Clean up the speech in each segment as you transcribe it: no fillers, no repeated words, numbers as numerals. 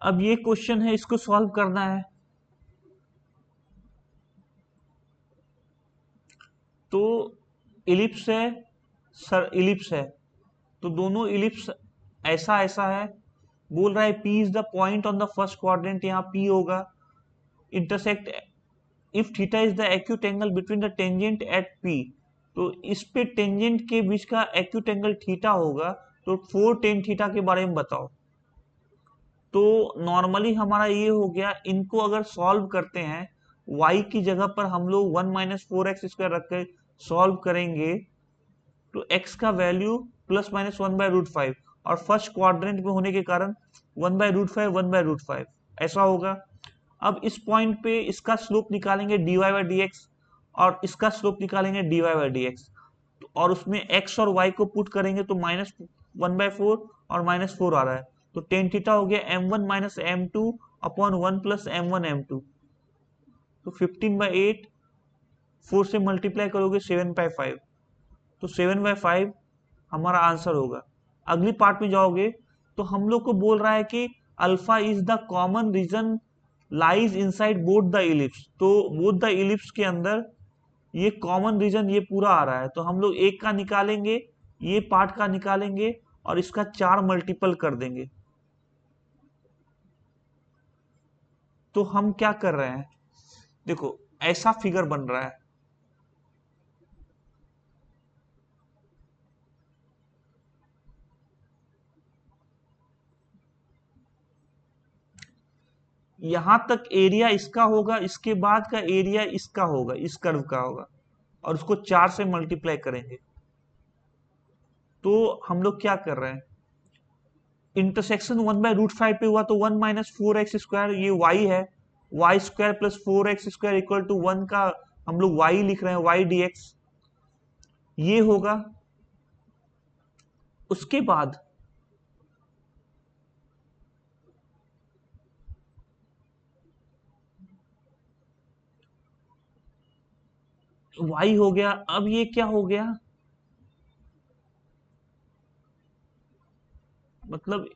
अब ये क्वेश्चन है, इसको सॉल्व करना है। तो इलिप्स है सर, इलिप्स है, तो दोनों इलिप्स ऐसा ऐसा है। बोल रहा है P is the point on the first quadrant, यहाँ P होगा। Intersect if theta is the acute angle between the tangent at P, तो इस पे टेंजेंट के बीच का एक्यूट एंगल थीटा होगा, तो 4 टेन थीटा के बारे में बताओ। तो नॉर्मली हमारा ये हो गया, इनको अगर सॉल्व करते हैं, y की जगह पर हम लोग 1 माइनस फोर एक्स स्क्वायर रख के सॉल्व करेंगे, तो x का वैल्यू प्लस माइनस 1/√5, और फर्स्ट क्वाड्रेंट में होने के कारण 1/√5 1/√5 ऐसा होगा। अब इस पॉइंट पे इसका स्लोप निकालेंगे dy/dx, और इसका स्लोप निकालेंगे dy/dx, और उसमें x और y को पुट करेंगे तो -1/4 और -4 आ रहा है, तो टेन थीटा हो गया m1 minus m2 upon 1 plus m1 m2, तो 15/8, 4 से मल्टीप्लाई करोगे 7/5, तो 7/5 हमारा आंसर होगा। अगली पार्ट में जाओगे तो हम लोग को बोल रहा है कि alpha is the common reason lies inside both the ellipse, तो बोथ द इलिप्स के अंदर ये कॉमन रीजन ये पूरा आ रहा है, तो हम लोग एक का निकालेंगे, ये पार्ट का निकालेंगे, और इसका 4 मल्टीपल कर देंगे। तो हम क्या कर रहे हैं, देखो ऐसा फिगर बन रहा है। यहां तक एरिया इसका होगा, इसके बाद का एरिया इसका होगा, इस कर्व का होगा, और उसको 4 से मल्टीप्लाई करेंगे। तो हम लोग क्या कर रहे हैं, इंटरसेक्शन 1/√5 पे हुआ, तो 1 माइनस फोर एक्स स्क्वायर, ये y है, Y square plus 4x² equal to 1 का हम लोग y लिख रहे हैं, y dx ये होगा। उसके बाद y हो गया। अब ये क्या हो गया, मतलब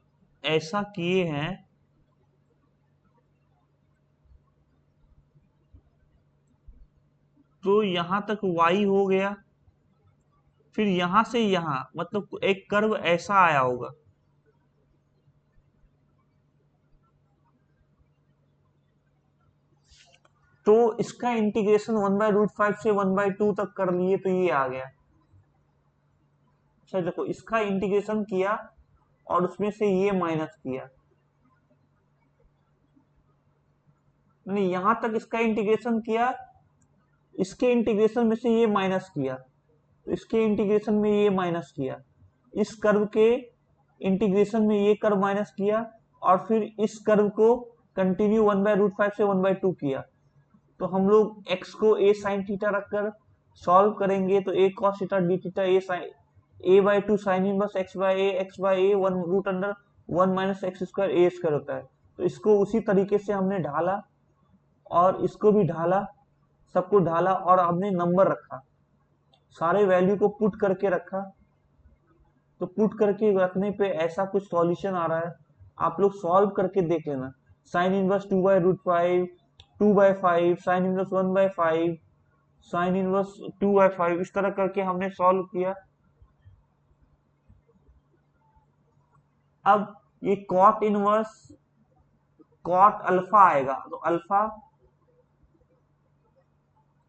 ऐसा किए हैं, तो यहां तक y हो गया, फिर यहां से यहां मतलब एक कर्व ऐसा आया होगा, तो इसका इंटीग्रेशन 1/√5 से 1/2 तक कर लिए, तो ये आ गया। अच्छा देखो, इसका इंटीग्रेशन किया और उसमें से ये माइनस किया, नहीं यहां तक इसका इंटीग्रेशन किया, इसके इंटीग्रेशन में से ये माइनस किया, तो इसके इंटीग्रेशन में ये माइनस किया, इस कर्व के इंटीग्रेशन में ये कर्व माइनस किया, और फिर इस कर्व को कंटिन्यू 1/√5 से 1/2 किया। तो हम लोग x को a साइन थीटा रखकर सॉल्व करेंगे, तो a cos theta D theta a/2 sine inverse x/a 1 minus x square A square होता है। तो इसको उसी तरीके से हमने ढाला, और इसको भी ढाला, सबको ढाला, और हमने नंबर रखा, सारे वैल्यू को पुट करके रखा। तो पुट करके रखने पे ऐसा कुछ सॉल्यूशन आ रहा है, आप लोग सॉल्व करके देख लेना। Sine inverse 2/√5, 2/5, sine inverse 1/5, sine inverse 2/5, इस तरह करके हमने सॉल्व किया। अब ये कॉट इनवर्स कॉट अल्फा आएगा, तो अल्फा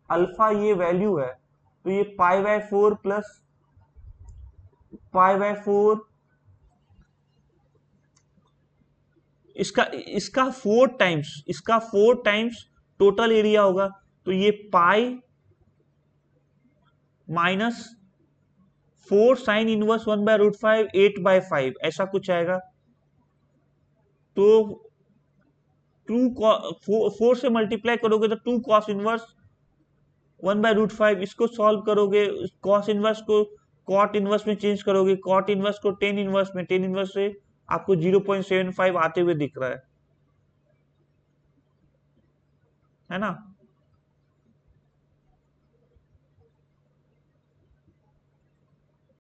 अल्फा ये वैल्यू है, तो ये π/4 प्लस π/4, इसका इसका 4 टाइम्स, इसका 4 टाइम्स टोटल एरिया होगा, तो ये पाई -4 साइन इनवर्स 1/√5 8/5 ऐसा कुछ आएगा। तो 4 से मल्टीप्लाई करोगे तो 2 कॉस इनवर्स 1/√5, इसको सॉल्व करोगे, कॉस इनवर्स को कॉट इनवर्स में चेंज करोगे, कॉट इनवर्स को टेन इनवर्स में, टेन इनवर्स से आपको 0.75 आते हुए दिख रहा है ना।